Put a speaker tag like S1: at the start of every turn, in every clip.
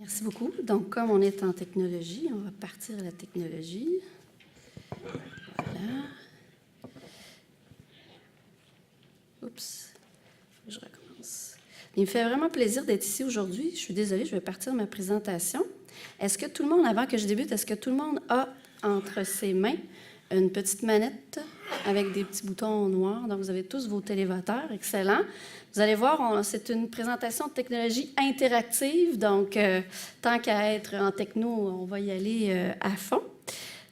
S1: Merci beaucoup. Donc, comme on est en technologie, on va partir à la technologie. Voilà. Oups, faut que je recommence. Il me fait vraiment plaisir d'être ici aujourd'hui. Je suis désolée, je vais partir ma présentation. Est-ce que tout le monde, avant que je débute, est-ce que tout le monde a entre ses mains une petite manette avec des petits boutons noirs? Donc, vous avez tous vos télévoteurs. Excellent. Vous allez voir, c'est une présentation de technologie interactive. Donc, tant qu'à être en techno, on va y aller à fond.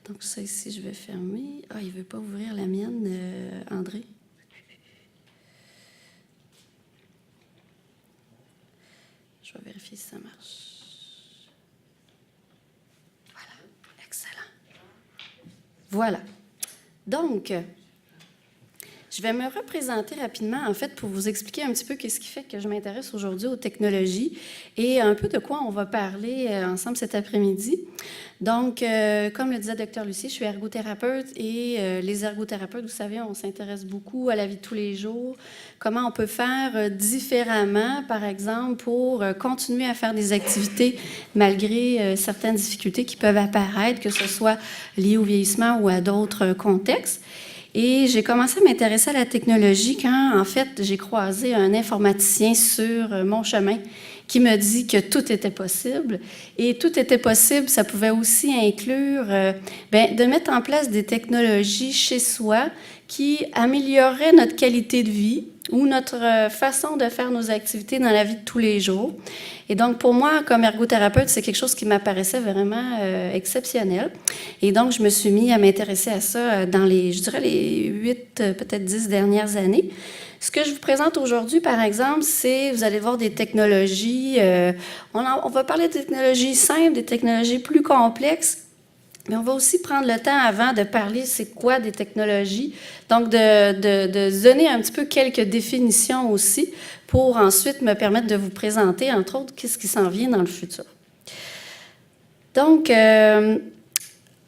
S1: Donc, ça ici, je vais fermer. Ah, il ne veut pas ouvrir la mienne, André. Je vais vérifier si ça marche. Voilà. Excellent. Voilà. Donc, je vais me représenter rapidement, en fait, pour vous expliquer un petit peu qu'est-ce qui fait que je m'intéresse aujourd'hui aux technologies et un peu de quoi on va parler ensemble cet après-midi. Donc, comme le disait Dr. Lucie, je suis ergothérapeute et les ergothérapeutes, vous savez, on s'intéresse beaucoup à la vie de tous les jours, comment on peut faire différemment, par exemple, pour continuer à faire des activités malgré certaines difficultés qui peuvent apparaître, que ce soit liées au vieillissement ou à d'autres contextes. Et j'ai commencé à m'intéresser à la technologie quand, en fait, j'ai croisé un informaticien sur mon chemin qui me dit que tout était possible. Et tout était possible, ça pouvait aussi inclure de mettre en place des technologies chez soi qui amélioreraient notre qualité de vie ou notre façon de faire nos activités dans la vie de tous les jours. Et donc, pour moi, comme ergothérapeute, c'est quelque chose qui m'apparaissait vraiment exceptionnel. Et donc, je me suis mis à m'intéresser à ça dans les 8, peut-être 10 dernières années. Ce que je vous présente aujourd'hui, par exemple, c'est, vous allez voir des technologies, on va parler de technologies simples, des technologies plus complexes, mais on va aussi prendre le temps avant de parler c'est quoi des technologies, donc de donner un petit peu quelques définitions aussi pour ensuite me permettre de vous présenter, entre autres, qu'est-ce qui s'en vient dans le futur. Donc,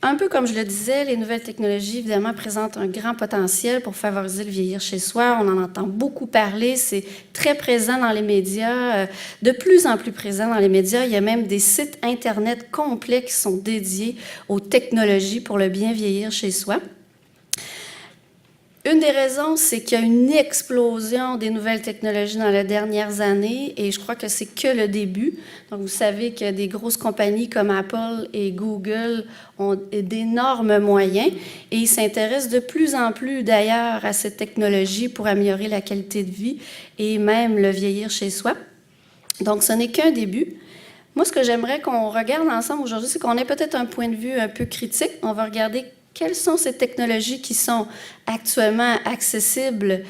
S1: un peu comme je le disais, les nouvelles technologies, évidemment, présentent un grand potentiel pour favoriser le vieillir chez soi. On en entend beaucoup parler, c'est très présent dans les médias, de plus en plus présent dans les médias. Il y a même des sites Internet complets qui sont dédiés aux technologies pour le bien vieillir chez soi. Une des raisons, c'est qu'il y a une explosion des nouvelles technologies dans les dernières années et je crois que c'est que le début. Donc, vous savez que des grosses compagnies comme Apple et Google ont d'énormes moyens et ils s'intéressent de plus en plus d'ailleurs à cette technologie pour améliorer la qualité de vie et même le vieillir chez soi. Donc, ce n'est qu'un début. Moi, ce que j'aimerais qu'on regarde ensemble aujourd'hui, c'est qu'on ait peut-être un point de vue un peu critique. On va regarder quelles sont ces technologies qui sont actuellement accessibles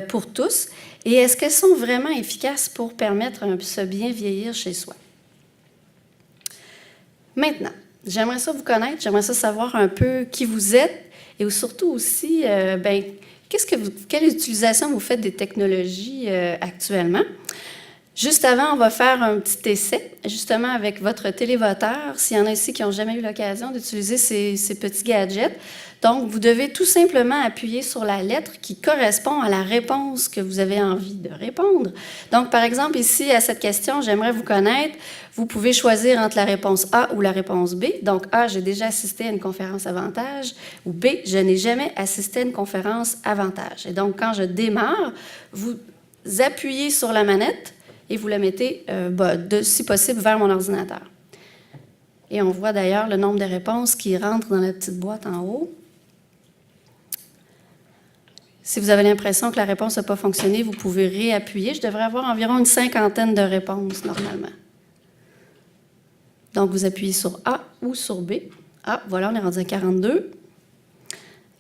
S1: pour tous et est-ce qu'elles sont vraiment efficaces pour permettre de se bien vieillir chez soi? Maintenant, j'aimerais ça vous connaître, j'aimerais ça savoir un peu qui vous êtes et surtout aussi, quelle utilisation vous faites des technologies actuellement? Juste avant, on va faire un petit essai, justement avec votre télévoteur, s'il y en a ici qui n'ont jamais eu l'occasion d'utiliser ces petits gadgets. Donc, vous devez tout simplement appuyer sur la lettre qui correspond à la réponse que vous avez envie de répondre. Donc, par exemple, ici, à cette question, j'aimerais vous connaître. Vous pouvez choisir entre la réponse A ou la réponse B. Donc, A, j'ai déjà assisté à une conférence avantage, ou B, je n'ai jamais assisté à une conférence avantage. Et donc, quand je démarre, vous appuyez sur la manette et vous la mettez, si possible, vers mon ordinateur. Et on voit d'ailleurs le nombre de réponses qui rentrent dans la petite boîte en haut. Si vous avez l'impression que la réponse n'a pas fonctionné, vous pouvez réappuyer. Je devrais avoir environ une 50aine de réponses, normalement. Donc, vous appuyez sur A ou sur B. Ah, voilà, on est rendu à 42.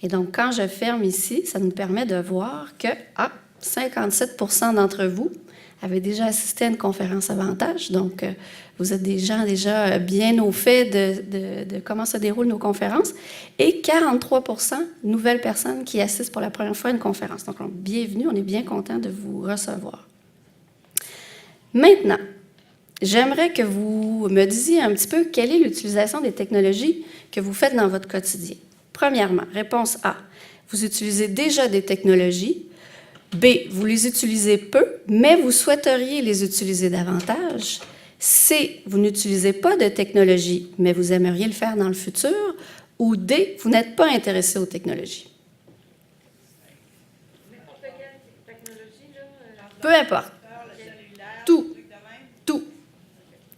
S1: Et donc, quand je ferme ici, ça nous permet de voir que 57% d'entre vous avaient déjà assisté à une conférence avantage. Donc, vous êtes des gens déjà bien au fait de comment se déroulent nos conférences. Et 43% nouvelles personnes qui assistent pour la première fois à une conférence. Donc, bienvenue, on est bien content de vous recevoir. Maintenant, j'aimerais que vous me disiez un petit peu quelle est l'utilisation des technologies que vous faites dans votre quotidien. Premièrement, réponse A, vous utilisez déjà des technologies. B, vous les utilisez peu, mais vous souhaiteriez les utiliser davantage. C, vous n'utilisez pas de technologie, mais vous aimeriez le faire dans le futur. Ou D, vous n'êtes pas intéressé aux technologies. Peu importe. Tout. Tout.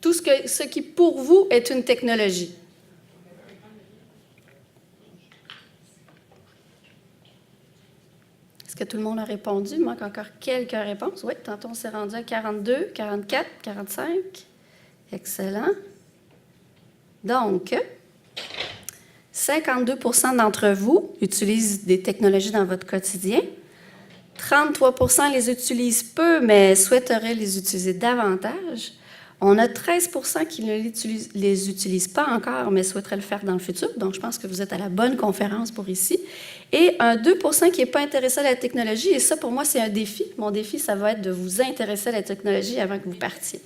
S1: Tout ce qui, pour vous, est une technologie. Est-ce que tout le monde a répondu? Il manque encore quelques réponses. Oui, tantôt on s'est rendu à 42, 44, 45. Excellent. Donc, 52 % d'entre vous utilisent des technologies dans votre quotidien. 33 % les utilisent peu, mais souhaiteraient les utiliser davantage. On a 13 % qui ne les utilisent pas encore, mais souhaiteraient le faire dans le futur. Donc, je pense que vous êtes à la bonne conférence pour ici. Et un 2 % qui n'est pas intéressé à la technologie. Et ça, pour moi, c'est un défi. Mon défi, ça va être de vous intéresser à la technologie avant que vous partiez.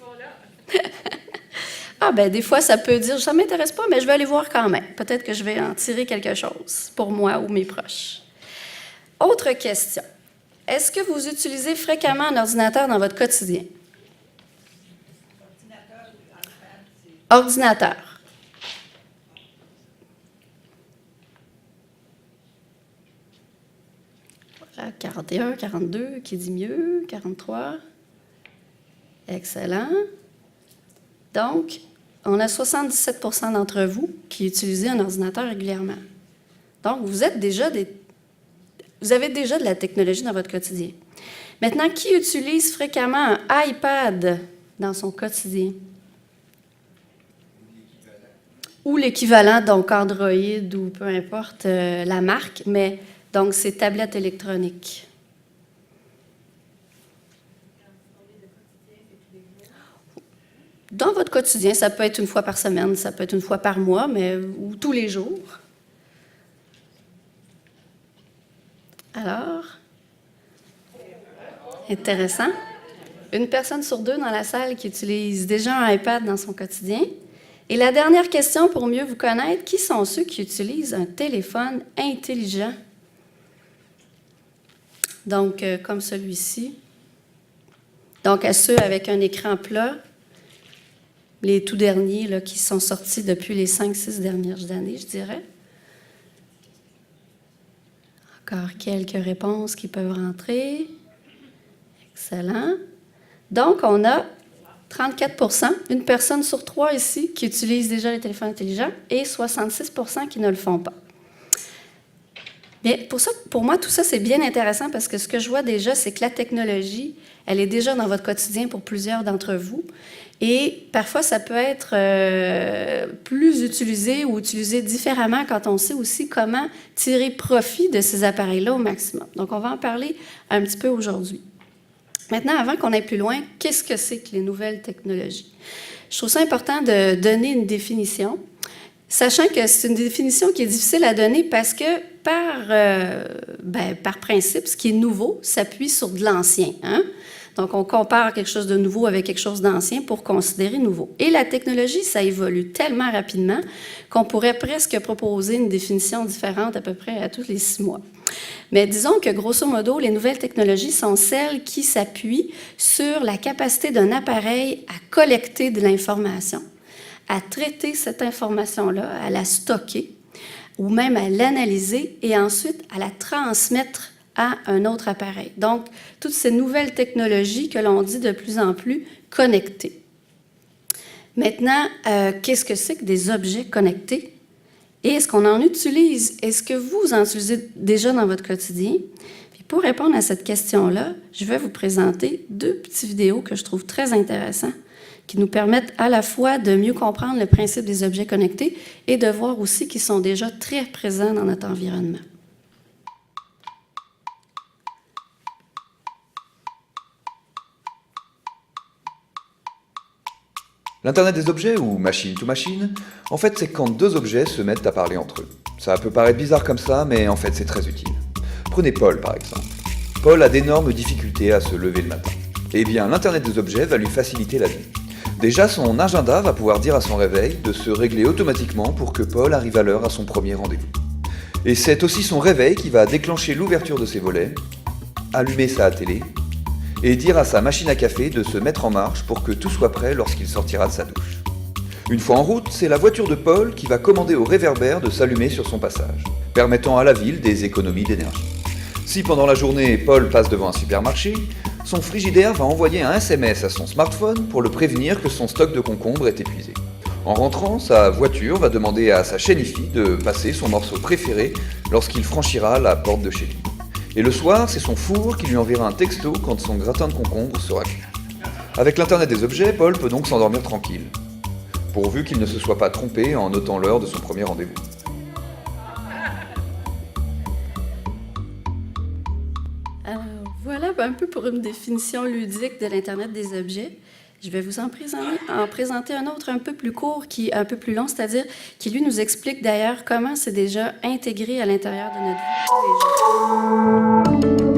S1: Ah, ben des fois, ça peut dire, ça ne m'intéresse pas, mais je vais aller voir quand même. Peut-être que je vais en tirer quelque chose pour moi ou mes proches. Autre question. Est-ce que vous utilisez fréquemment un ordinateur dans votre quotidien? Ordinateur. Voilà, 41, 42, qui dit mieux? 43. Excellent. Donc, on a 77 % d'entre vous qui utilisent un ordinateur régulièrement. Donc, vous avez déjà de la technologie dans votre quotidien. Maintenant, qui utilise fréquemment un iPad dans son quotidien? Ou l'équivalent, donc Android ou peu importe la marque, mais donc c'est tablettes électroniques. Dans votre quotidien, ça peut être une fois par semaine, ça peut être une fois par mois, ou tous les jours. Alors, intéressant. Une personne sur deux dans la salle qui utilise déjà un iPad dans son quotidien. Et la dernière question, pour mieux vous connaître, qui sont ceux qui utilisent un téléphone intelligent? Donc, comme celui-ci. Donc, à ceux avec un écran plat, les tout derniers là, qui sont sortis depuis les 5-6 dernières années, je dirais. Encore quelques réponses qui peuvent rentrer. Excellent. Donc, on a 34 %, une personne sur 3 ici qui utilise déjà les téléphones intelligents et 66 % qui ne le font pas. Mais pour moi, tout ça, c'est bien intéressant parce que ce que je vois déjà, c'est que la technologie, elle est déjà dans votre quotidien pour plusieurs d'entre vous. Et parfois, ça peut être plus utilisé ou utilisé différemment quand on sait aussi comment tirer profit de ces appareils-là au maximum. Donc, on va en parler un petit peu aujourd'hui. Maintenant, avant qu'on aille plus loin, qu'est-ce que c'est que les nouvelles technologies? Je trouve ça important de donner une définition, sachant que c'est une définition qui est difficile à donner parce que, par principe, ce qui est nouveau s'appuie sur de l'ancien, hein? Donc, on compare quelque chose de nouveau avec quelque chose d'ancien pour considérer nouveau. Et la technologie, ça évolue tellement rapidement qu'on pourrait presque proposer une définition différente à peu près à tous les 6 mois. Mais disons que, grosso modo, les nouvelles technologies sont celles qui s'appuient sur la capacité d'un appareil à collecter de l'information, à traiter cette information-là, à la stocker ou même à l'analyser et ensuite à la transmettre à un autre appareil. Donc, toutes ces nouvelles technologies que l'on dit de plus en plus connectées. Maintenant, qu'est-ce que c'est que des objets connectés? Et est-ce qu'on en utilise? Est-ce que vous en utilisez déjà dans votre quotidien? Puis pour répondre à cette question-là, je vais vous présenter 2 petites vidéos que je trouve très intéressantes, qui nous permettent à la fois de mieux comprendre le principe des objets connectés et de voir aussi qu'ils sont déjà très présents dans notre environnement.
S2: L'Internet des objets, ou machine to machine, en fait c'est quand 2 objets se mettent à parler entre eux. Ça peut paraître bizarre comme ça, mais en fait c'est très utile. Prenez Paul par exemple. Paul a d'énormes difficultés à se lever le matin. Eh bien, l'Internet des objets va lui faciliter la vie. Déjà, son agenda va pouvoir dire à son réveil de se régler automatiquement pour que Paul arrive à l'heure à son premier rendez-vous. Et c'est aussi son réveil qui va déclencher l'ouverture de ses volets, allumer sa télé, et dire à sa machine à café de se mettre en marche pour que tout soit prêt lorsqu'il sortira de sa douche. Une fois en route, c'est la voiture de Paul qui va commander au réverbère de s'allumer sur son passage, permettant à la ville des économies d'énergie. Si pendant la journée, Paul passe devant un supermarché, son frigidaire va envoyer un SMS à son smartphone pour le prévenir que son stock de concombres est épuisé. En rentrant, sa voiture va demander à sa chaîne IFI de passer son morceau préféré lorsqu'il franchira la porte de chez lui. Et le soir, c'est son four qui lui enverra un texto quand son gratin de concombre sera cuit. Avec l'Internet des objets, Paul peut donc s'endormir tranquille, pourvu qu'il ne se soit pas trompé en notant l'heure de son premier rendez-vous.
S1: Alors, voilà un peu pour une définition ludique de l'Internet des objets. Je vais vous en présenter un autre un peu plus court, qui est un peu plus long, c'est-à-dire qui, lui, nous explique d'ailleurs comment c'est déjà intégré à l'intérieur de notre vie tous les jours.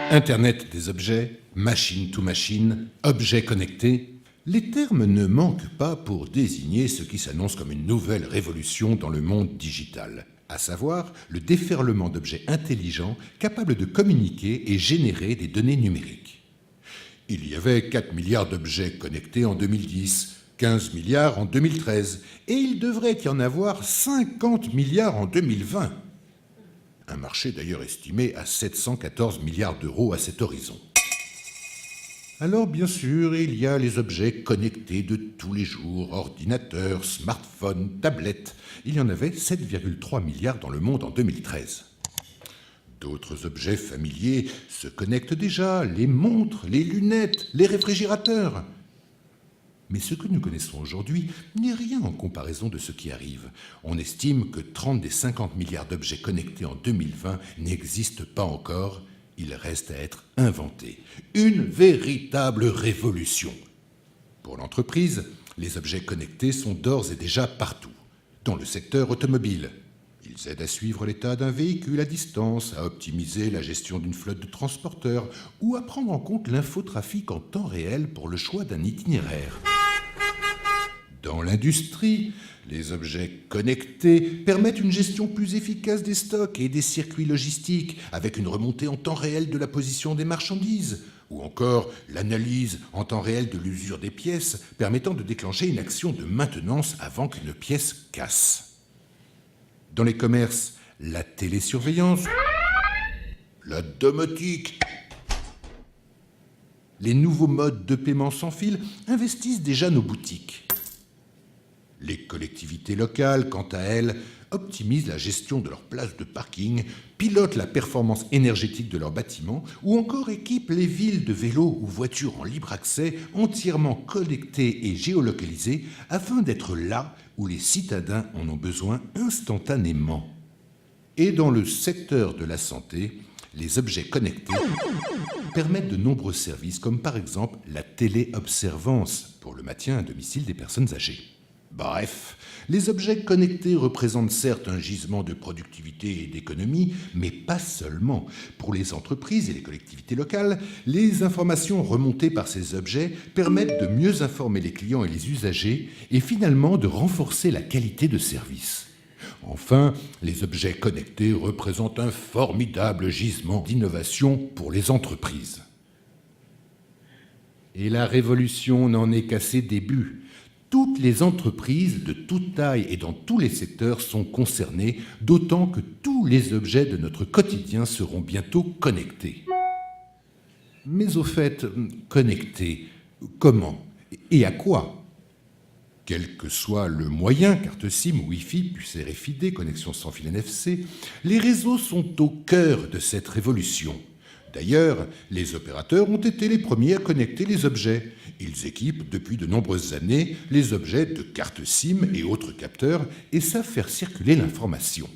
S3: Internet des objets, machine to machine, objets connectés, les termes ne manquent pas pour désigner ce qui s'annonce comme une nouvelle révolution dans le monde digital, à savoir le déferlement d'objets intelligents capables de communiquer et générer des données numériques. Il y avait 4 milliards d'objets connectés en 2010, 15 milliards en 2013, et il devrait y en avoir 50 milliards en 2020. Un marché d'ailleurs estimé à 714 milliards d'euros à cet horizon. Alors bien sûr, il y a les objets connectés de tous les jours, ordinateurs, smartphones, tablettes. Il y en avait 7,3 milliards dans le monde en 2013. D'autres objets familiers se connectent déjà, les montres, les lunettes, les réfrigérateurs. Mais ce que nous connaissons aujourd'hui n'est rien en comparaison de ce qui arrive. On estime que 30 des 50 milliards d'objets connectés en 2020 n'existent pas encore. Il reste à être inventé. Une véritable révolution. Pour l'entreprise, les objets connectés sont d'ores et déjà partout. Dans le secteur automobile, ils aident à suivre l'état d'un véhicule à distance, à optimiser la gestion d'une flotte de transporteurs ou à prendre en compte l'infotrafic en temps réel pour le choix d'un itinéraire. Dans l'industrie, les objets connectés permettent une gestion plus efficace des stocks et des circuits logistiques, avec une remontée en temps réel de la position des marchandises, ou encore l'analyse en temps réel de l'usure des pièces, permettant de déclencher une action de maintenance avant qu'une pièce casse. Dans les commerces, la télésurveillance, la domotique, les nouveaux modes de paiement sans fil investissent déjà nos boutiques. Les collectivités locales, quant à elles, optimisent la gestion de leurs places de parking, pilotent la performance énergétique de leurs bâtiments ou encore équipent les villes de vélos ou voitures en libre accès entièrement connectées et géolocalisées afin d'être là où les citadins en ont besoin instantanément. Et dans le secteur de la santé, les objets connectés permettent de nombreux services comme par exemple la téléobservance pour le maintien à domicile des personnes âgées. Bref, les objets connectés représentent certes un gisement de productivité et d'économie, mais pas seulement. Pour les entreprises et les collectivités locales, les informations remontées par ces objets permettent de mieux informer les clients et les usagers et finalement de renforcer la qualité de service. Enfin, les objets connectés représentent un formidable gisement d'innovation pour les entreprises. Et la révolution n'en est qu'à ses débuts. Toutes les entreprises de toute taille et dans tous les secteurs sont concernées, d'autant que tous les objets de notre quotidien seront bientôt connectés. Mais au fait, connectés, comment et à quoi ? Quel que soit le moyen, carte SIM, Wi-Fi, puce RFID, connexion sans fil NFC, les réseaux sont au cœur de cette révolution. D'ailleurs, les opérateurs ont été les premiers à connecter les objets. Ils équipent depuis de nombreuses années les objets de cartes SIM et autres capteurs et savent faire circuler l'information.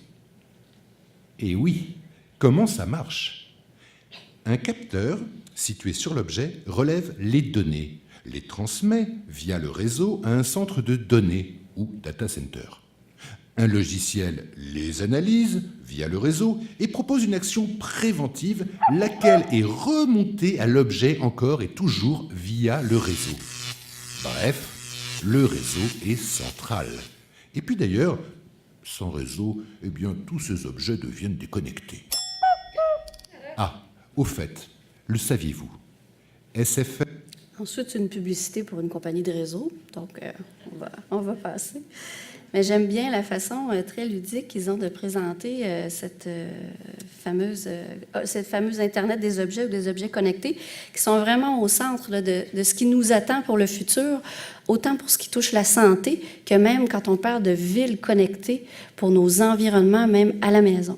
S3: Et oui, comment ça marche ? Un capteur, situé sur l'objet, relève les données, les transmet via le réseau à un centre de données ou data center. Un logiciel les analyse via le réseau et propose une action préventive, laquelle est remontée à l'objet encore et toujours via le réseau. Bref, le réseau est central. Et puis d'ailleurs, sans réseau, tous ces objets deviennent déconnectés. Ah, Au fait, le saviez-vous? SFR.
S1: Ensuite, une publicité pour une compagnie de réseau. Donc, on va passer. Mais j'aime bien la façon très ludique qu'ils ont de présenter cette fameuse Internet des objets ou des objets connectés, qui sont vraiment au centre là, de ce qui nous attend pour le futur, autant pour ce qui touche la santé que même quand on parle de villes connectées pour nos environnements, même à la maison.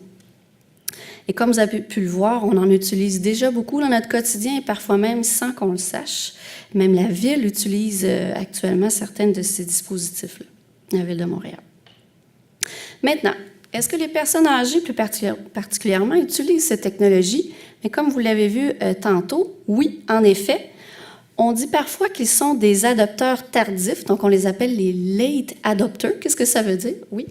S1: Et comme vous avez pu le voir, on en utilise déjà beaucoup dans notre quotidien et parfois même sans qu'on le sache. Même la ville utilise actuellement certains de ces dispositifs-là, la Ville de Montréal. Maintenant, est-ce que les personnes âgées plus particulièrement utilisent ces technologies? Mais comme vous l'avez vu tantôt, oui, en effet. On dit parfois qu'ils sont des adopteurs tardifs, donc on les appelle les late adopters. Qu'est-ce que ça veut dire? Oui.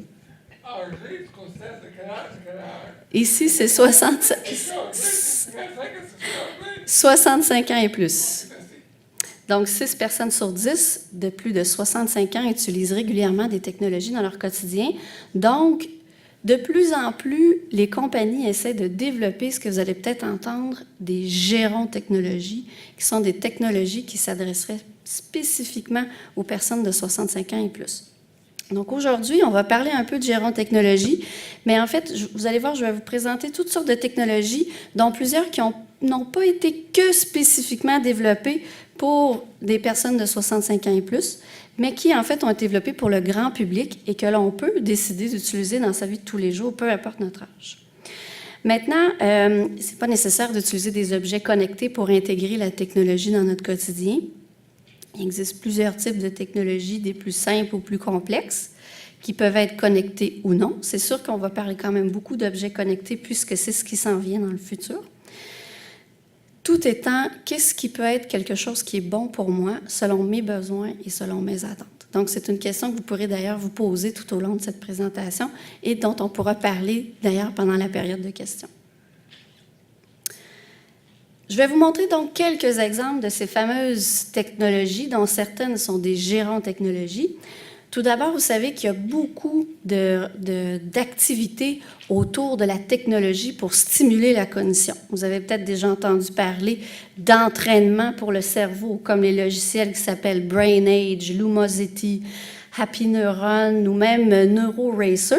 S1: Ici, c'est 65 ans et plus. Donc, 6 personnes sur 10 de plus de 65 ans utilisent régulièrement des technologies dans leur quotidien. Donc, de plus en plus, les compagnies essaient de développer ce que vous allez peut-être entendre, des gérants technologies, qui sont des technologies qui s'adresseraient spécifiquement aux personnes de 65 ans et plus. Donc aujourd'hui, on va parler un peu de gérontechnologie, mais en fait, vous allez voir, je vais vous présenter toutes sortes de technologies, dont plusieurs qui n'ont pas été que spécifiquement développées pour des personnes de 65 ans et plus, mais qui en fait ont été développées pour le grand public et que l'on peut décider d'utiliser dans sa vie de tous les jours, peu importe notre âge. Maintenant, ce n'est pas nécessaire d'utiliser des objets connectés pour intégrer la technologie dans notre quotidien. Il existe plusieurs types de technologies, des plus simples aux plus complexes, qui peuvent être connectés ou non. C'est sûr qu'on va parler quand même beaucoup d'objets connectés puisque c'est ce qui s'en vient dans le futur. Tout étant, qu'est-ce qui peut être quelque chose qui est bon pour moi selon mes besoins et selon mes attentes? Donc, c'est une question que vous pourrez d'ailleurs vous poser tout au long de cette présentation et dont on pourra parler d'ailleurs pendant la période de questions. Je vais vous montrer donc quelques exemples de ces fameuses technologies, dont certaines sont des gérants technologies. Tout d'abord, vous savez qu'il y a beaucoup d'activités autour de la technologie pour stimuler la cognition. Vous avez peut-être déjà entendu parler d'entraînement pour le cerveau, comme les logiciels qui s'appellent BrainAge, Lumosity, Happy Neuron ou même NeuroRacer.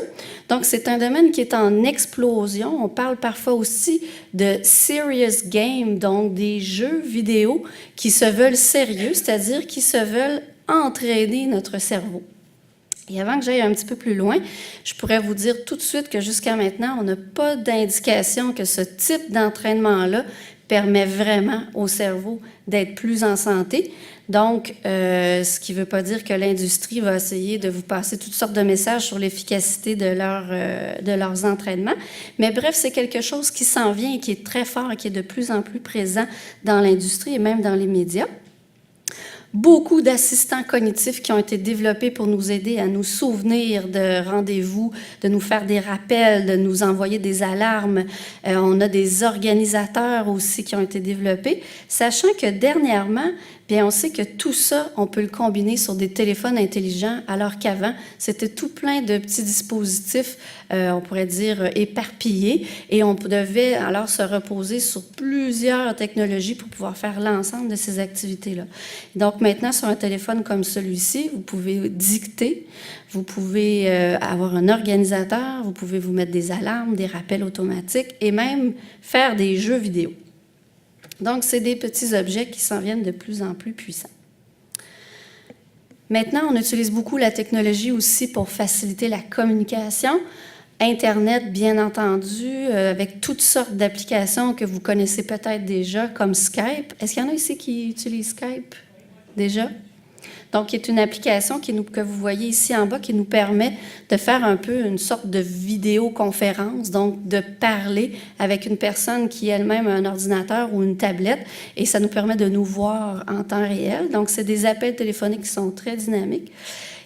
S1: Donc, c'est un domaine qui est en explosion. On parle parfois aussi de serious games, donc des jeux vidéo qui se veulent sérieux, c'est-à-dire qui se veulent entraîner notre cerveau. Et avant que j'aille un petit peu plus loin, je pourrais vous dire tout de suite que jusqu'à maintenant, on n'a pas d'indication que ce type d'entraînement-là permet vraiment au cerveau d'être plus en santé. Donc, ce qui ne veut pas dire que l'industrie va essayer de vous passer toutes sortes de messages sur l'efficacité de leurs entraînements. Mais bref, c'est quelque chose qui s'en vient et qui est très fort et qui est de plus en plus présent dans l'industrie et même dans les médias. Beaucoup d'assistants cognitifs qui ont été développés pour nous aider à nous souvenir de rendez-vous, de nous faire des rappels, de nous envoyer des alarmes. On a des organisateurs aussi qui ont été développés, sachant que dernièrement, bien, on sait que tout ça, on peut le combiner sur des téléphones intelligents, alors qu'avant, c'était tout plein de petits dispositifs, on pourrait dire, éparpillés, et on devait alors se reposer sur plusieurs technologies pour pouvoir faire l'ensemble de ces activités-là. Donc maintenant, sur un téléphone comme celui-ci, vous pouvez dicter, vous pouvez avoir un organisateur, vous pouvez vous mettre des alarmes, des rappels automatiques, et même faire des jeux vidéo. Donc, c'est des petits objets qui s'en viennent de plus en plus puissants. Maintenant, on utilise beaucoup la technologie aussi pour faciliter la communication. Internet, bien entendu, avec toutes sortes d'applications que vous connaissez peut-être déjà, comme Skype. Est-ce qu'il y en a ici qui utilisent Skype déjà? Donc, qui est une application que vous voyez ici en bas qui nous permet de faire un peu une sorte de vidéoconférence, donc de parler avec une personne qui elle-même a un ordinateur ou une tablette, et ça nous permet de nous voir en temps réel. Donc, c'est des appels téléphoniques qui sont très dynamiques.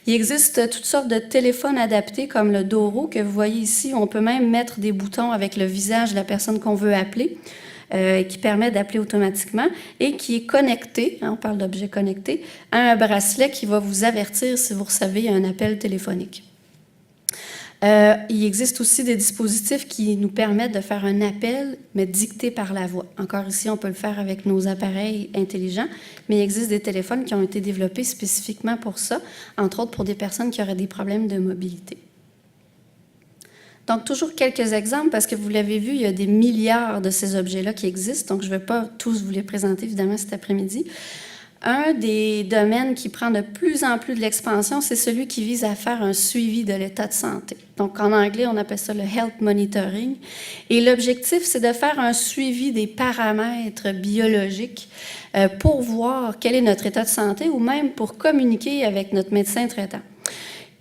S1: Il existe toutes sortes de téléphones adaptés comme le Doro que vous voyez ici. On peut même mettre des boutons avec le visage de la personne qu'on veut appeler. Qui permet d'appeler automatiquement et qui est connecté, on parle d'objets connectés, à un bracelet qui va vous avertir si vous recevez un appel téléphonique. Il existe aussi des dispositifs qui nous permettent de faire un appel, mais dicté par la voix. Encore ici, on peut le faire avec nos appareils intelligents, mais il existe des téléphones qui ont été développés spécifiquement pour ça, entre autres pour des personnes qui auraient des problèmes de mobilité. Donc, toujours quelques exemples, parce que vous l'avez vu, il y a des milliards de ces objets-là qui existent, donc je ne vais pas tous vous les présenter, évidemment, cet après-midi. Un des domaines qui prend de plus en plus de l'expansion, c'est celui qui vise à faire un suivi de l'état de santé. Donc, en anglais, on appelle ça le health monitoring. Et l'objectif, c'est de faire un suivi des paramètres biologiques pour voir quel est notre état de santé ou même pour communiquer avec notre médecin traitant.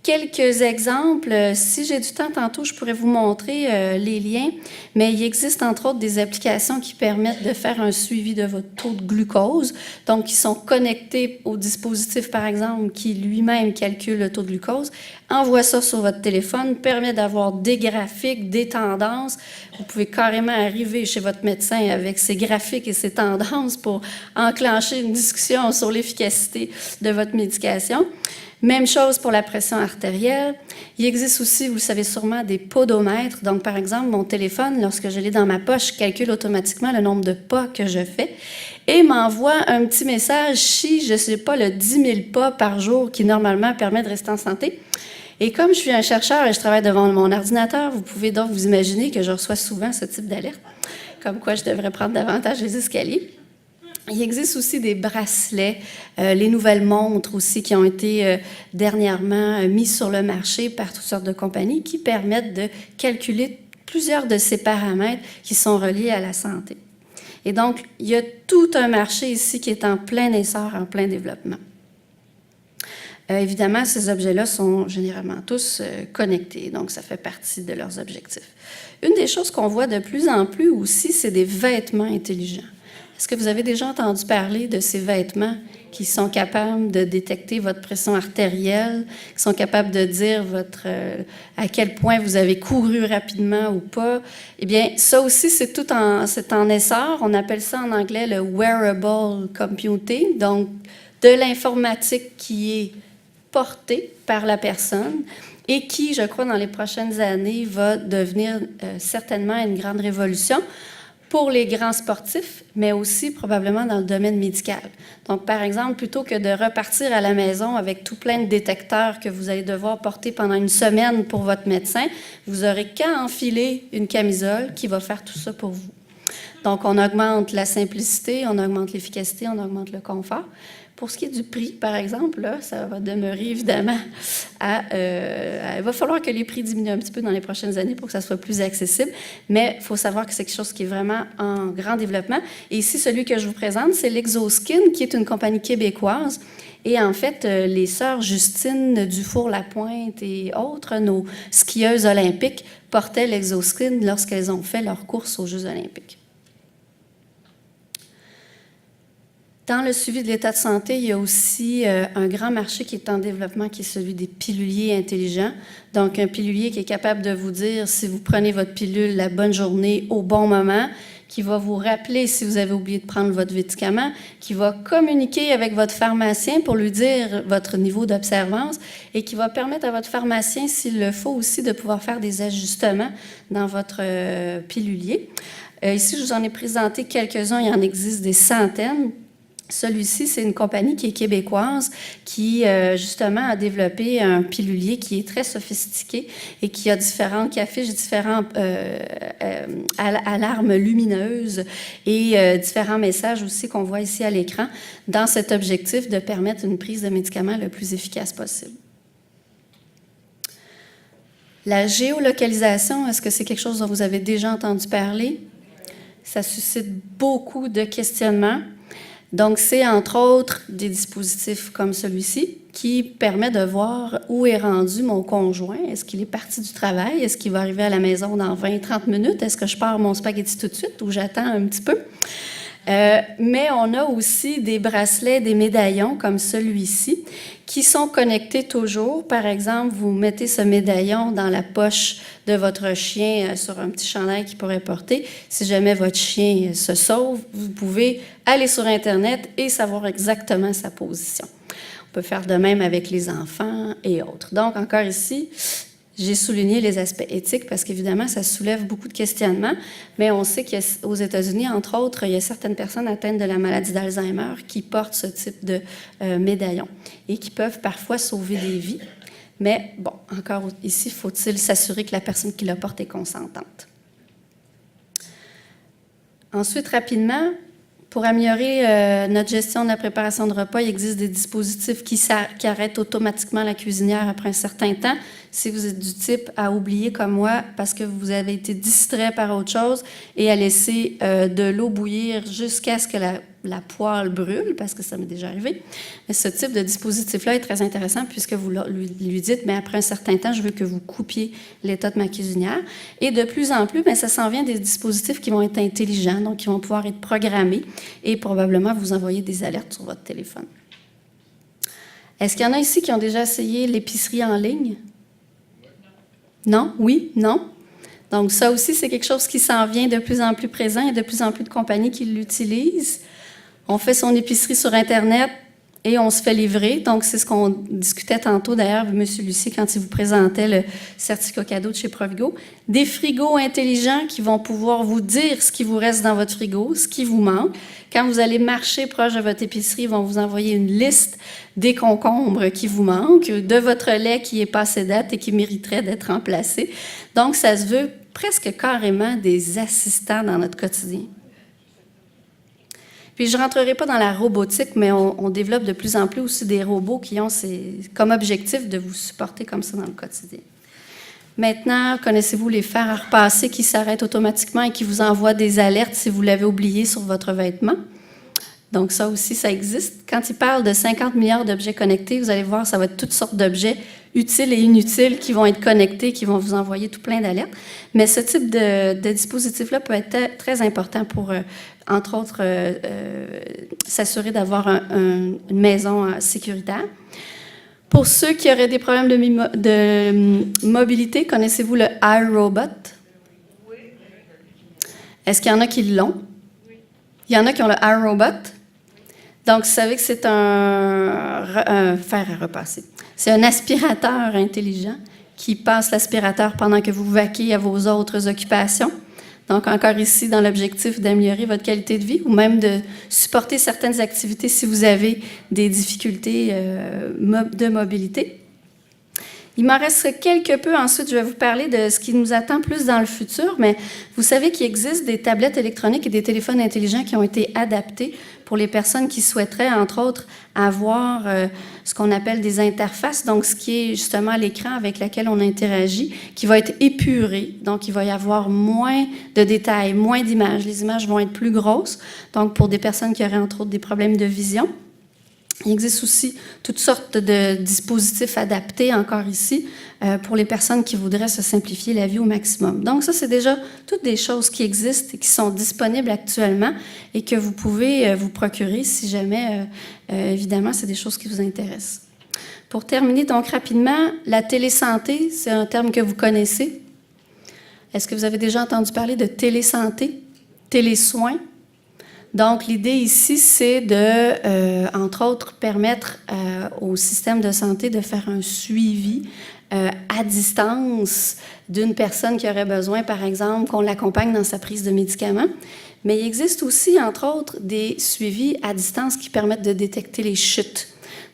S1: Quelques exemples, si j'ai du temps tantôt, je pourrais vous montrer les liens, mais il existe entre autres des applications qui permettent de faire un suivi de votre taux de glucose, donc qui sont connectés au dispositif, par exemple, qui lui-même calcule le taux de glucose, envoie ça sur votre téléphone, permet d'avoir des graphiques, des tendances. Vous pouvez carrément arriver chez votre médecin avec ces graphiques et ces tendances pour enclencher une discussion sur l'efficacité de votre médication. Même chose pour la pression artérielle. Il existe aussi, vous le savez sûrement, des podomètres. Donc, par exemple, mon téléphone, lorsque je l'ai dans ma poche, calcule automatiquement le nombre de pas que je fais et m'envoie un petit message si je ne sais pas le 10 000 pas par jour qui, normalement, permet de rester en santé. Et comme je suis un chercheur et je travaille devant mon ordinateur, vous pouvez donc vous imaginer que je reçois souvent ce type d'alerte, comme quoi je devrais prendre davantage les escaliers. Il existe aussi des bracelets, les nouvelles montres aussi qui ont été dernièrement mises sur le marché par toutes sortes de compagnies qui permettent de calculer plusieurs de ces paramètres qui sont reliés à la santé. Et donc, il y a tout un marché ici qui est en plein essor, en plein développement. Évidemment, ces objets-là sont généralement tous connectés, donc ça fait partie de leurs objectifs. Une des choses qu'on voit de plus en plus aussi, c'est des vêtements intelligents. Est-ce que vous avez déjà entendu parler de ces vêtements qui sont capables de détecter votre pression artérielle, qui sont capables de dire à quel point vous avez couru rapidement ou pas? Eh bien, ça aussi, c'est en essor. On appelle ça en anglais le wearable computing, donc de l'informatique qui est portée par la personne et qui, je crois, dans les prochaines années, va devenir certainement une grande révolution pour les grands sportifs, mais aussi probablement dans le domaine médical. Donc, par exemple, plutôt que de repartir à la maison avec tout plein de détecteurs que vous allez devoir porter pendant une semaine pour votre médecin, vous aurez qu'à enfiler une camisole qui va faire tout ça pour vous. Donc, on augmente la simplicité, on augmente l'efficacité, on augmente le confort. Pour ce qui est du prix, par exemple, là, ça va demeurer évidemment il va falloir que les prix diminuent un petit peu dans les prochaines années pour que ça soit plus accessible, mais il faut savoir que c'est quelque chose qui est vraiment en grand développement. Et ici, celui que je vous présente, c'est l'Exoskin, qui est une compagnie québécoise. Et en fait, les sœurs Justine Dufour-Lapointe et autres, nos skieuses olympiques, portaient l'Exoskin lorsqu'elles ont fait leur course aux Jeux olympiques. Dans le suivi de l'état de santé, il y a aussi un grand marché qui est en développement, qui est celui des piluliers intelligents. Donc, un pilulier qui est capable de vous dire si vous prenez votre pilule la bonne journée au bon moment, qui va vous rappeler si vous avez oublié de prendre votre médicament, qui va communiquer avec votre pharmacien pour lui dire votre niveau d'observance et qui va permettre à votre pharmacien, s'il le faut aussi, de pouvoir faire des ajustements dans votre pilulier. Ici, je vous en ai présenté quelques-uns, il y en existe des centaines. Celui-ci, c'est une compagnie qui est québécoise qui, justement, a développé un pilulier qui est très sophistiqué et qui affiche différentes alarmes lumineuses et différents messages aussi qu'on voit ici à l'écran dans cet objectif de permettre une prise de médicaments le plus efficace possible. La géolocalisation, est-ce que c'est quelque chose dont vous avez déjà entendu parler? Ça suscite beaucoup de questionnements. Donc, c'est entre autres des dispositifs comme celui-ci qui permet de voir où est rendu mon conjoint. Est-ce qu'il est parti du travail? Est-ce qu'il va arriver à la maison dans 20-30 minutes? Est-ce que je pars mon spaghetti tout de suite ou j'attends un petit peu? Mais on a aussi des bracelets, des médaillons comme celui-ci qui sont connectés toujours. Par exemple, vous mettez ce médaillon dans la poche de votre chien sur un petit chandail qu'il pourrait porter. Si jamais votre chien se sauve, vous pouvez aller sur Internet et savoir exactement sa position. On peut faire de même avec les enfants et autres. Donc, encore ici, J'ai souligné les aspects éthiques parce qu'évidemment, ça soulève beaucoup de questionnements, mais on sait qu'aux États-Unis, entre autres, il y a certaines personnes atteintes de la maladie d'Alzheimer qui portent ce type de médaillon et qui peuvent parfois sauver des vies. Mais bon, encore ici, faut-il s'assurer que la personne qui le porte est consentante. Ensuite, rapidement, pour améliorer notre gestion de la préparation de repas, il existe des dispositifs qui arrêtent automatiquement la cuisinière après un certain temps. Si vous êtes du type à oublier comme moi parce que vous avez été distrait par autre chose et à laisser de l'eau bouillir jusqu'à ce que la poêle brûle, parce que ça m'est déjà arrivé. Mais ce type de dispositif-là est très intéressant puisque vous lui dites, mais après un certain temps, je veux que vous coupiez l'état de ma cuisinière. Et de plus en plus, bien, ça s'en vient des dispositifs qui vont être intelligents, donc qui vont pouvoir être programmés et probablement vous envoyer des alertes sur votre téléphone. Est-ce qu'il y en a ici qui ont déjà essayé l'épicerie en ligne? Non? Oui? Non? Donc, ça aussi, c'est quelque chose qui s'en vient de plus en plus présent. Il y a de plus en plus de compagnies qui l'utilisent. On fait son épicerie sur Internet et on se fait livrer. Donc, c'est ce qu'on discutait tantôt, d'ailleurs, M. Lucier, quand il vous présentait le certificat cadeau de chez Provigo. Des frigos intelligents qui vont pouvoir vous dire ce qui vous reste dans votre frigo, ce qui vous manque. Quand vous allez marcher proche de votre épicerie, ils vont vous envoyer une liste des concombres qui vous manquent, de votre lait qui est passé date et qui mériterait d'être remplacé. Donc, ça se veut presque carrément des assistants dans notre quotidien. Puis, je ne rentrerai pas dans la robotique, mais on développe de plus en plus aussi des robots qui ont comme objectif de vous supporter comme ça dans le quotidien. Maintenant, connaissez-vous les fers à repasser qui s'arrêtent automatiquement et qui vous envoient des alertes si vous l'avez oublié sur votre vêtement? Donc, ça aussi, ça existe. Quand il parle de 50 milliards d'objets connectés, vous allez voir, ça va être toutes sortes d'objets utiles et inutiles qui vont être connectés, qui vont vous envoyer tout plein d'alertes. Mais ce type de dispositif-là peut être très important pour, entre autres, s'assurer d'avoir une maison sécuritaire. Pour ceux qui auraient des problèmes de mobilité, connaissez-vous le iRobot? Oui. Est-ce qu'il y en a qui l'ont? Oui. Il y en a qui ont le iRobot? Donc, vous savez que c'est un fer à repasser. C'est un aspirateur intelligent qui passe l'aspirateur pendant que vous vaquez à vos autres occupations. Donc, encore ici, dans l'objectif d'améliorer votre qualité de vie ou même de supporter certaines activités si vous avez des difficultés de mobilité. Il m'en reste quelque peu. Ensuite, je vais vous parler de ce qui nous attend plus dans le futur, mais vous savez qu'il existe des tablettes électroniques et des téléphones intelligents qui ont été adaptés pour les personnes qui souhaiteraient, entre autres, avoir ce qu'on appelle des interfaces, donc ce qui est justement l'écran avec lequel on interagit, qui va être épuré, donc il va y avoir moins de détails, moins d'images. Les images vont être plus grosses, donc pour des personnes qui auraient, entre autres, des problèmes de vision. Il existe aussi toutes sortes de dispositifs adaptés, encore ici, pour les personnes qui voudraient se simplifier la vie au maximum. Donc ça, c'est déjà toutes des choses qui existent et qui sont disponibles actuellement et que vous pouvez vous procurer si jamais, évidemment, c'est des choses qui vous intéressent. Pour terminer donc rapidement, la télésanté, c'est un terme que vous connaissez. Est-ce que vous avez déjà entendu parler de télésanté, télésoins? Donc, l'idée ici, c'est de, entre autres, permettre au système de santé de faire un suivi à distance d'une personne qui aurait besoin, par exemple, qu'on l'accompagne dans sa prise de médicaments. Mais il existe aussi, entre autres, des suivis à distance qui permettent de détecter les chutes.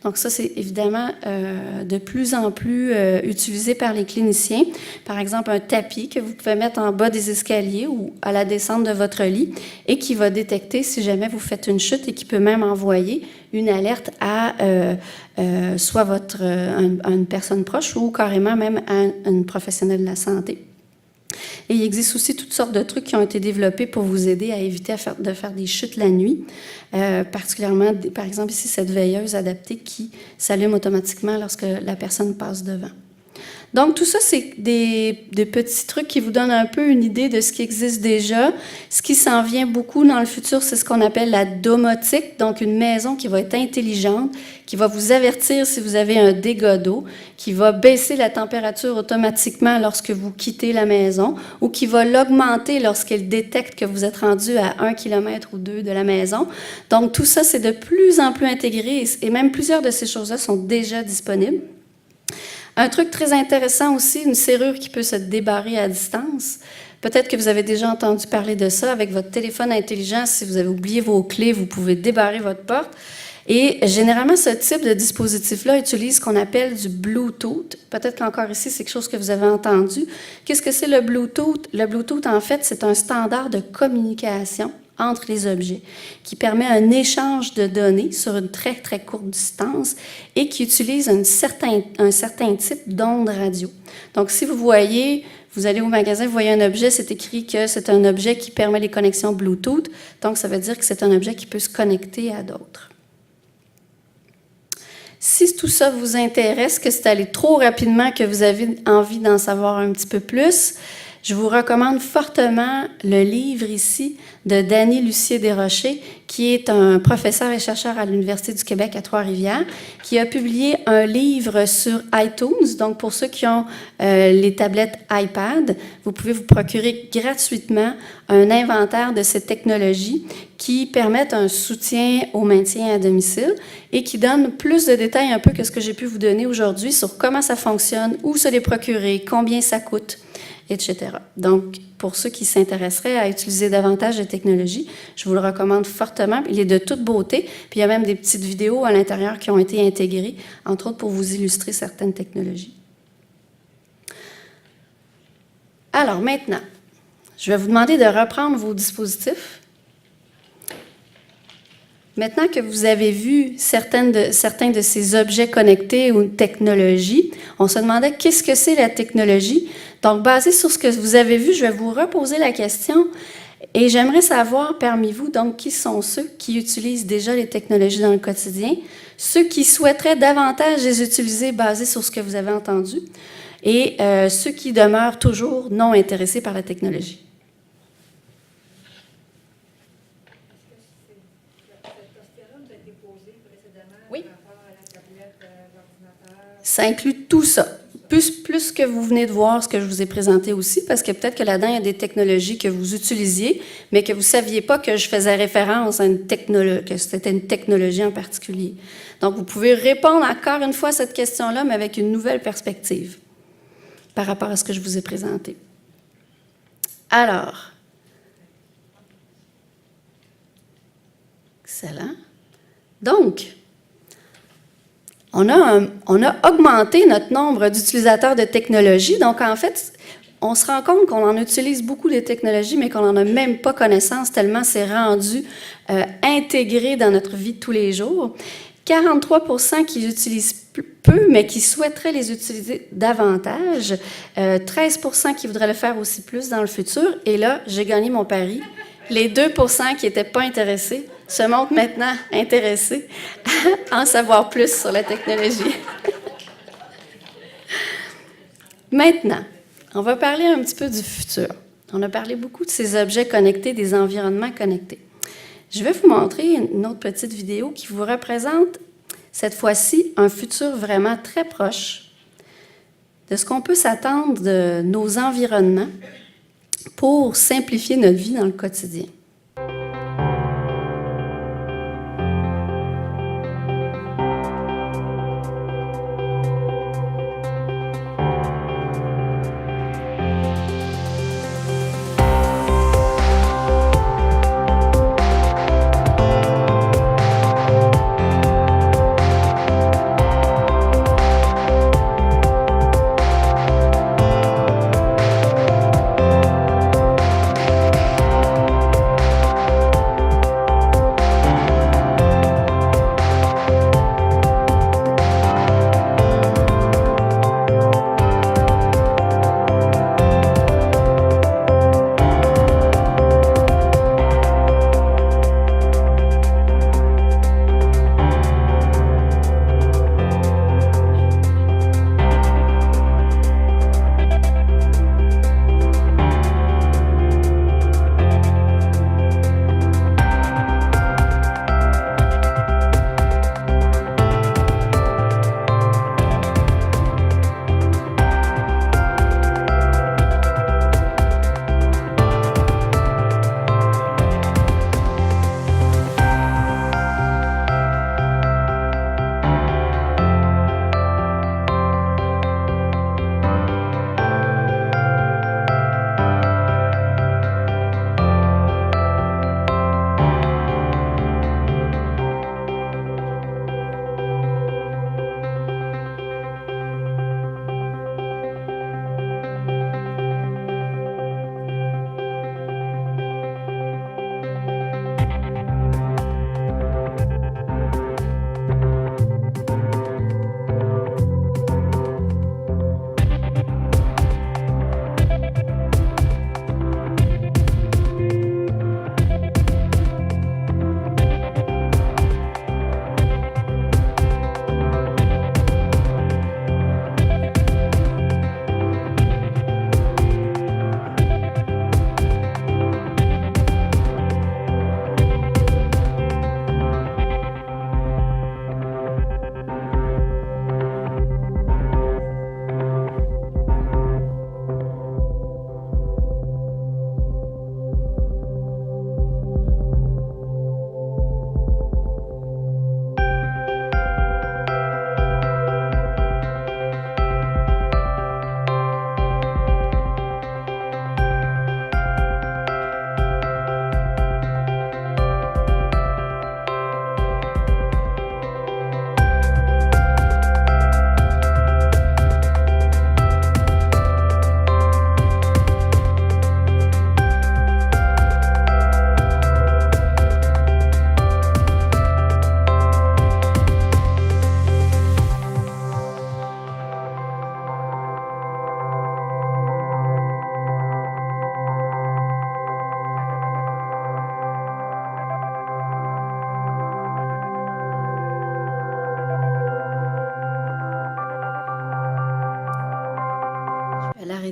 S1: Donc ça, c'est évidemment de plus en plus utilisé par les cliniciens. Par exemple, un tapis que vous pouvez mettre en bas des escaliers ou à la descente de votre lit et qui va détecter si jamais vous faites une chute et qui peut même envoyer une alerte à soit une personne proche ou carrément même à un professionnel de la santé. Et il existe aussi toutes sortes de trucs qui ont été développés pour vous aider à éviter de faire des chutes la nuit. Particulièrement, par exemple, ici, cette veilleuse adaptée qui s'allume automatiquement lorsque la personne passe devant. Donc, tout ça, c'est des petits trucs qui vous donnent un peu une idée de ce qui existe déjà. Ce qui s'en vient beaucoup dans le futur, c'est ce qu'on appelle la domotique, donc une maison qui va être intelligente, qui va vous avertir si vous avez un dégât d'eau, qui va baisser la température automatiquement lorsque vous quittez la maison ou qui va l'augmenter lorsqu'elle détecte que vous êtes rendu à 1 km ou 2 de la maison. Donc, tout ça, c'est de plus en plus intégré et même plusieurs de ces choses-là sont déjà disponibles. Un truc très intéressant aussi, une serrure qui peut se débarrer à distance. Peut-être que vous avez déjà entendu parler de ça avec votre téléphone intelligent. Si vous avez oublié vos clés, vous pouvez débarrer votre porte. Et généralement, ce type de dispositif-là utilise ce qu'on appelle du Bluetooth. Peut-être qu'encore ici, c'est quelque chose que vous avez entendu. Qu'est-ce que c'est le Bluetooth? Le Bluetooth, en fait, c'est un standard de communication entre les objets qui permet un échange de données sur une très, très courte distance et qui utilise un certain type d'onde radio. Donc, si vous voyez, vous allez au magasin, vous voyez un objet, c'est écrit que c'est un objet qui permet les connexions Bluetooth. Donc, ça veut dire que c'est un objet qui peut se connecter à d'autres. Si tout ça vous intéresse, que c'est allé trop rapidement, que vous avez envie d'en savoir un petit peu plus, je vous recommande fortement le livre ici de Danny Lucier-Desrochers, qui est un professeur et chercheur à l'Université du Québec à Trois-Rivières, qui a publié un livre sur iTunes. Donc, pour ceux qui ont les tablettes iPad, vous pouvez vous procurer gratuitement un inventaire de ces technologies qui permettent un soutien au maintien à domicile et qui donne plus de détails un peu que ce que j'ai pu vous donner aujourd'hui sur comment ça fonctionne, où se les procurer, combien ça coûte, etc. Donc, pour ceux qui s'intéresseraient à utiliser davantage de technologies, je vous le recommande fortement. Il est de toute beauté, puis il y a même des petites vidéos à l'intérieur qui ont été intégrées, entre autres pour vous illustrer certaines technologies. Alors maintenant, je vais vous demander de reprendre vos dispositifs. Maintenant que vous avez vu certains de ces objets connectés ou technologies, on se demandait qu'est-ce que c'est la technologie. Donc, basé sur ce que vous avez vu, je vais vous reposer la question et j'aimerais savoir parmi vous, donc, qui sont ceux qui utilisent déjà les technologies dans le quotidien, ceux qui souhaiteraient davantage les utiliser basé sur ce que vous avez entendu et ceux qui demeurent toujours non intéressés par la technologie. Oui. Ça inclut tout ça. Plus que vous venez de voir ce que je vous ai présenté aussi, parce que peut-être que là-dedans, il y a des technologies que vous utilisiez, mais que vous ne saviez pas que je faisais référence à une technologie, que c'était une technologie en particulier. Donc, vous pouvez répondre encore une fois à cette question-là, mais avec une nouvelle perspective par rapport à ce que je vous ai présenté. Alors, excellent. Donc, on a augmenté notre nombre d'utilisateurs de technologies. Donc, en fait, on se rend compte qu'on en utilise beaucoup des technologies, mais qu'on n'en a même pas connaissance tellement c'est rendu intégré dans notre vie de tous les jours. 43 % qui utilisent peu, mais qui souhaiteraient les utiliser davantage. 13 % qui voudraient le faire aussi plus dans le futur. Et là, j'ai gagné mon pari. Les 2 % qui n'étaient pas intéressés se montrent maintenant intéressés à en savoir plus sur la technologie. Maintenant, on va parler un petit peu du futur. On a parlé beaucoup de ces objets connectés, des environnements connectés. Je vais vous montrer une autre petite vidéo qui vous représente, cette fois-ci, un futur vraiment très proche de ce qu'on peut s'attendre de nos environnements pour simplifier notre vie dans le quotidien.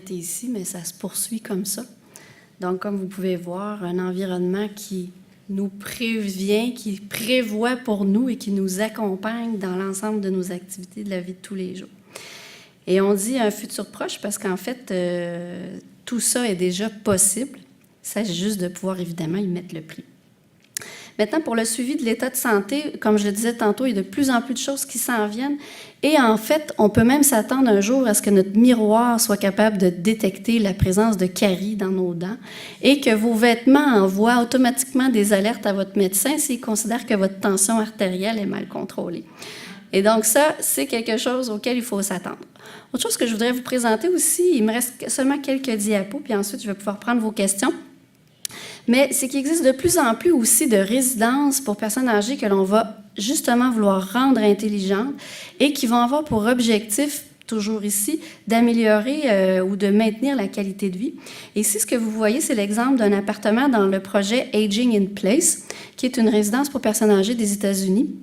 S1: arrêté ici, mais ça se poursuit comme ça. Donc, comme vous pouvez voir, un environnement qui nous prévient, qui prévoit pour nous et qui nous accompagne dans l'ensemble de nos activités de la vie de tous les jours. Et on dit un futur proche parce qu'en fait, tout ça est déjà possible. Il s'agit juste de pouvoir, évidemment, y mettre le prix. Maintenant, pour le suivi de l'état de santé, comme je le disais tantôt, il y a de plus en plus de choses qui s'en viennent. Et en fait, on peut même s'attendre un jour à ce que notre miroir soit capable de détecter la présence de caries dans nos dents et que vos vêtements envoient automatiquement des alertes à votre médecin s'il considère que votre tension artérielle est mal contrôlée. Et donc ça, c'est quelque chose auquel il faut s'attendre. Autre chose que je voudrais vous présenter aussi, il me reste seulement quelques diapos, puis ensuite je vais pouvoir prendre vos questions. Mais c'est qu'il existe de plus en plus aussi de résidences pour personnes âgées que l'on va justement vouloir rendre intelligentes et qui vont avoir pour objectif, toujours ici, d'améliorer ou de maintenir la qualité de vie. Et ici, ce que vous voyez, c'est l'exemple d'un appartement dans le projet Aging in Place, qui est une résidence pour personnes âgées des États-Unis,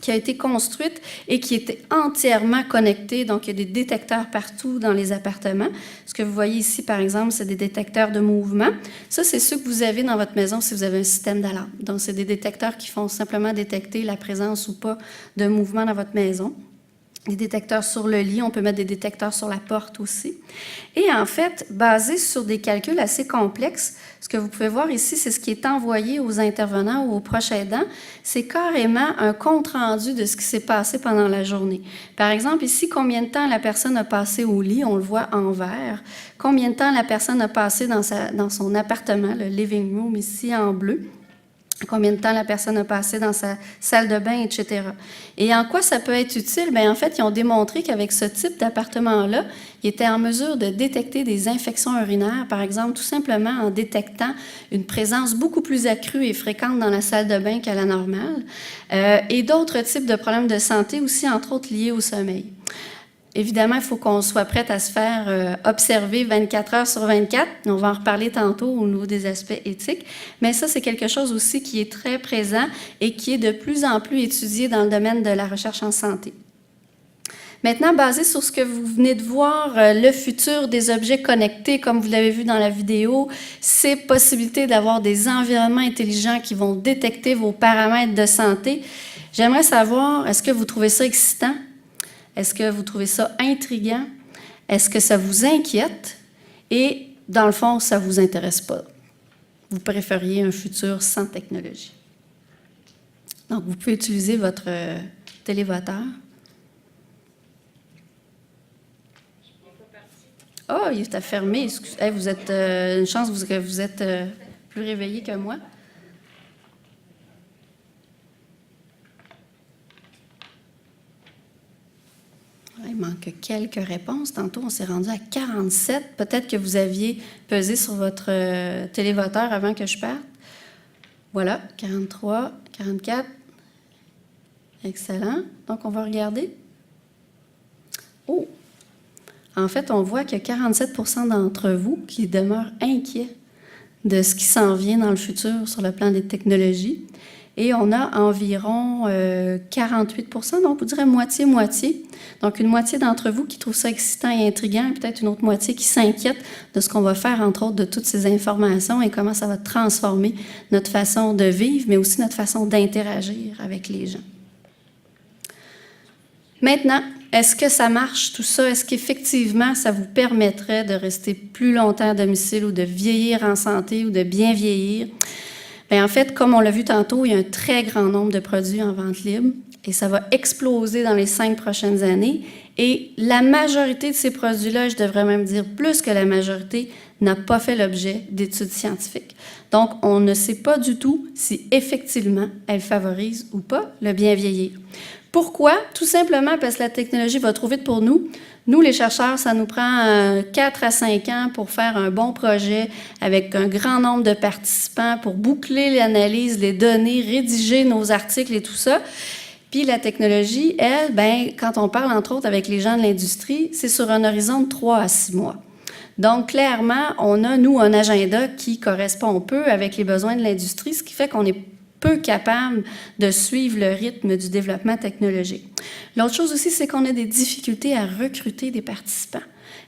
S1: qui a été construite et qui était entièrement connectée. Donc, il y a des détecteurs partout dans les appartements. Ce que vous voyez ici, par exemple, c'est des détecteurs de mouvement. Ça, c'est ceux que vous avez dans votre maison si vous avez un système d'alarme. Donc, c'est des détecteurs qui font simplement détecter la présence ou pas de mouvement dans votre maison. Des détecteurs sur le lit, on peut mettre des détecteurs sur la porte aussi. Et en fait, basé sur des calculs assez complexes, ce que vous pouvez voir ici, c'est ce qui est envoyé aux intervenants ou aux proches aidants. C'est carrément un compte-rendu de ce qui s'est passé pendant la journée. Par exemple, ici, combien de temps la personne a passé au lit, on le voit en vert. Combien de temps la personne a passé dans son appartement, le living room ici en bleu. Combien de temps la personne a passé dans sa salle de bain, etc. Et en quoi ça peut être utile? Bien, en fait, ils ont démontré qu'avec ce type d'appartement-là, ils étaient en mesure de détecter des infections urinaires, par exemple, tout simplement en détectant une présence beaucoup plus accrue et fréquente dans la salle de bain qu'à la normale, et d'autres types de problèmes de santé aussi, entre autres liés au sommeil. Évidemment, il faut qu'on soit prête à se faire observer 24 heures sur 24. On va en reparler tantôt au niveau des aspects éthiques. Mais ça, c'est quelque chose aussi qui est très présent et qui est de plus en plus étudié dans le domaine de la recherche en santé. Maintenant, basé sur ce que vous venez de voir, le futur des objets connectés, comme vous l'avez vu dans la vidéo, c'est possibilité d'avoir des environnements intelligents qui vont détecter vos paramètres de santé. J'aimerais savoir, est-ce que vous trouvez ça excitant? Est-ce que vous trouvez ça intriguant? Est-ce que ça vous inquiète? Et, dans le fond, ça ne vous intéresse pas. Vous préfériez un futur sans technologie. Donc, vous pouvez utiliser votre télévoteur. Oh, il est fermé. Hey, vous êtes une chance que vous êtes plus réveillé que moi. Il manque quelques réponses. Tantôt, on s'est rendu à 47. Peut-être que vous aviez pesé sur votre télévoteur avant que je parte. Voilà, 43, 44. Excellent. Donc, on va regarder. Oh! En fait, on voit qu'il y a 47 % d'entre vous qui demeurent inquiets de ce qui s'en vient dans le futur sur le plan des technologies. Et on a environ 48 %, donc vous direz moitié-moitié. Donc, une moitié d'entre vous qui trouvent ça excitant et intriguant, et peut-être une autre moitié qui s'inquiète de ce qu'on va faire, entre autres, de toutes ces informations et comment ça va transformer notre façon de vivre, mais aussi notre façon d'interagir avec les gens. Maintenant, est-ce que ça marche tout ça? Est-ce qu'effectivement, ça vous permettrait de rester plus longtemps à domicile ou de vieillir en santé ou de bien vieillir? Bien, en fait, comme on l'a vu tantôt, il y a un très grand nombre de produits en vente libre et ça va exploser dans les 5 prochaines années. Et la majorité de ces produits-là, je devrais même dire plus que la majorité, n'a pas fait l'objet d'études scientifiques. Donc, on ne sait pas du tout si effectivement elle favorise ou pas le bien vieillir. Pourquoi? Tout simplement parce que la technologie va trop vite pour nous. Nous, les chercheurs, ça nous prend 4 à 5 ans pour faire un bon projet avec un grand nombre de participants, pour boucler l'analyse, les données, rédiger nos articles et tout ça. Puis la technologie, elle, bien, quand on parle, entre autres, avec les gens de l'industrie, c'est sur un horizon de 3 à 6 mois. Donc, clairement, on a, nous, un agenda qui correspond peu avec les besoins de l'industrie, ce qui fait qu'on est peu capable de suivre le rythme du développement technologique. L'autre chose aussi, c'est qu'on a des difficultés à recruter des participants.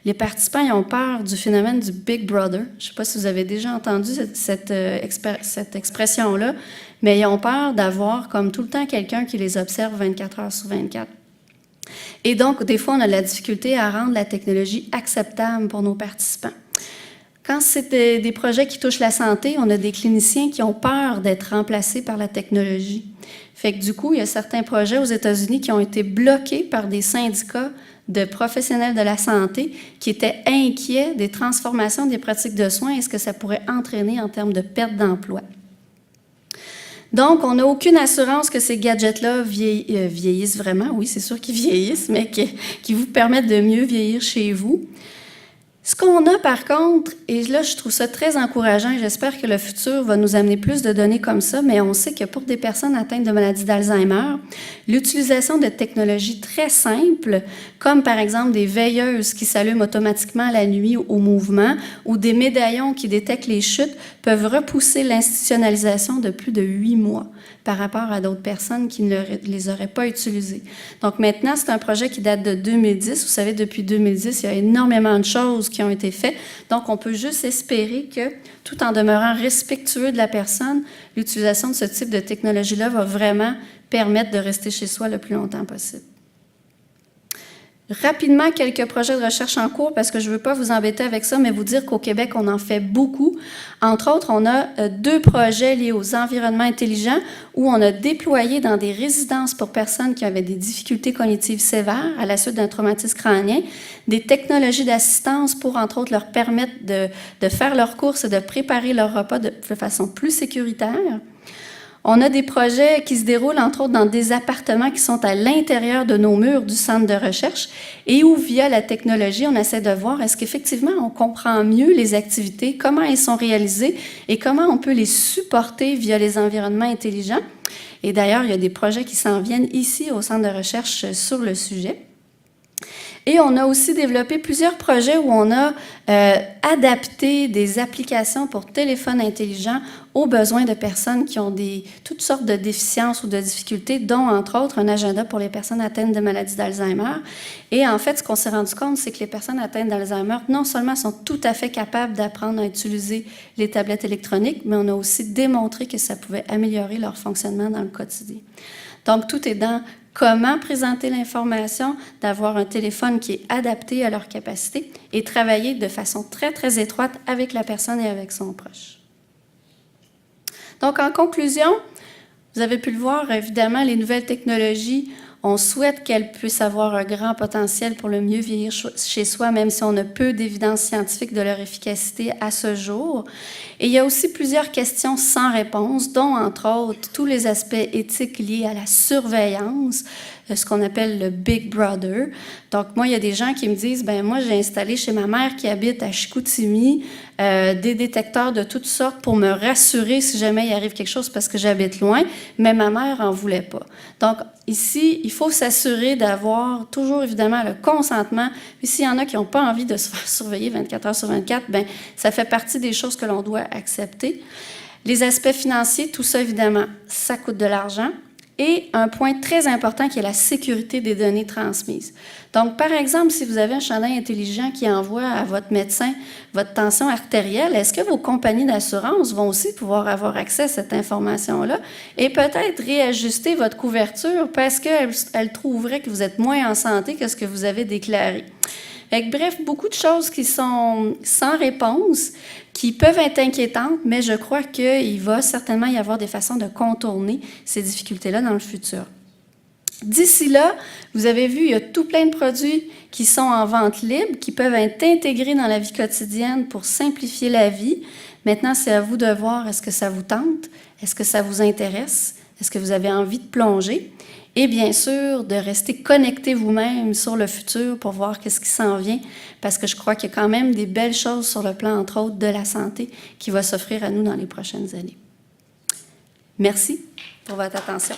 S1: Les participants ils ont peur du phénomène du Big Brother. Je ne sais pas si vous avez déjà entendu cette expression-là, mais ils ont peur d'avoir comme tout le temps quelqu'un qui les observe 24 heures sur 24. Et donc, des fois, on a de la difficulté à rendre la technologie acceptable pour nos participants. Quand c'est des projets qui touchent la santé, on a des cliniciens qui ont peur d'être remplacés par la technologie. Fait que du coup, il y a certains projets aux États-Unis qui ont été bloqués par des syndicats de professionnels de la santé qui étaient inquiets des transformations des pratiques de soins et ce que ça pourrait entraîner en termes de perte d'emploi. Donc, on n'a aucune assurance que ces gadgets-là vieillissent vraiment. Oui, c'est sûr qu'ils vieillissent, mais qui vous permettent de mieux vieillir chez vous. Ce qu'on a, par contre, et là, je trouve ça très encourageant, et j'espère que le futur va nous amener plus de données comme ça, mais on sait que pour des personnes atteintes de maladie d'Alzheimer, l'utilisation de technologies très simples, comme par exemple des veilleuses qui s'allument automatiquement la nuit au mouvement, ou des médaillons qui détectent les chutes, peuvent repousser l'institutionnalisation de plus de 8 mois par rapport à d'autres personnes qui ne les auraient pas utilisées. Donc maintenant, c'est un projet qui date de 2010. Vous savez, depuis 2010, il y a énormément de choses qui ont été faites. Donc, on peut juste espérer que, tout en demeurant respectueux de la personne, l'utilisation de ce type de technologie-là va vraiment permettre de rester chez soi le plus longtemps possible. Rapidement, quelques projets de recherche en cours, parce que je ne veux pas vous embêter avec ça, mais vous dire qu'au Québec, on en fait beaucoup. Entre autres, on a 2 projets liés aux environnements intelligents où on a déployé dans des résidences pour personnes qui avaient des difficultés cognitives sévères à la suite d'un traumatisme crânien, des technologies d'assistance pour, entre autres, leur permettre de faire leurs courses et de préparer leur repas de façon plus sécuritaire. On a des projets qui se déroulent, entre autres, dans des appartements qui sont à l'intérieur de nos murs du centre de recherche et où, via la technologie, on essaie de voir est-ce qu'effectivement on comprend mieux les activités, comment elles sont réalisées et comment on peut les supporter via les environnements intelligents. Et d'ailleurs, il y a des projets qui s'en viennent ici au centre de recherche sur le sujet. Et on a aussi développé plusieurs projets où on a adapté des applications pour téléphone intelligent aux besoins de personnes qui ont toutes sortes de déficiences ou de difficultés, dont, entre autres, un agenda pour les personnes atteintes de maladie d'Alzheimer. Et en fait, ce qu'on s'est rendu compte, c'est que les personnes atteintes d'Alzheimer, non seulement sont tout à fait capables d'apprendre à utiliser les tablettes électroniques, mais on a aussi démontré que ça pouvait améliorer leur fonctionnement dans le quotidien. Donc, tout est dans comment présenter l'information, d'avoir un téléphone qui est adapté à leur capacité et travailler de façon très, très étroite avec la personne et avec son proche. Donc, en conclusion, vous avez pu le voir, évidemment, les nouvelles technologies, on souhaite qu'elles puissent avoir un grand potentiel pour le mieux vieillir chez soi, même si on a peu d'évidence scientifique de leur efficacité à ce jour. Et il y a aussi plusieurs questions sans réponse, dont, entre autres, tous les aspects éthiques liés à la surveillance, ce qu'on appelle le Big Brother. Donc, moi, il y a des gens qui me disent, ben moi, j'ai installé chez ma mère qui habite à Chicoutimi des détecteurs de toutes sortes pour me rassurer si jamais il arrive quelque chose parce que j'habite loin, mais ma mère en voulait pas. Donc, ici, il faut s'assurer d'avoir toujours, évidemment, le consentement. Puis s'il y en a qui n'ont pas envie de se faire surveiller 24 heures sur 24, ben ça fait partie des choses que l'on doit accepter. Les aspects financiers, tout ça, évidemment, ça coûte de l'argent. Et un point très important qui est la sécurité des données transmises. Donc, par exemple, si vous avez un chandail intelligent qui envoie à votre médecin votre tension artérielle, est-ce que vos compagnies d'assurance vont aussi pouvoir avoir accès à cette information-là et peut-être réajuster votre couverture parce qu'elles trouveraient que vous êtes moins en santé que ce que vous avez déclaré? Bref, beaucoup de choses qui sont sans réponse, qui peuvent être inquiétantes, mais je crois qu'il va certainement y avoir des façons de contourner ces difficultés-là dans le futur. D'ici là, vous avez vu, il y a tout plein de produits qui sont en vente libre, qui peuvent être intégrés dans la vie quotidienne pour simplifier la vie. Maintenant, c'est à vous de voir, est-ce que ça vous tente? Est-ce que ça vous intéresse? Est-ce que vous avez envie de plonger? Et bien sûr, de rester connecté vous-même sur le futur pour voir qu'est-ce qui s'en vient, parce que je crois qu'il y a quand même des belles choses sur le plan, entre autres, de la santé qui va s'offrir à nous dans les prochaines années. Merci pour votre attention.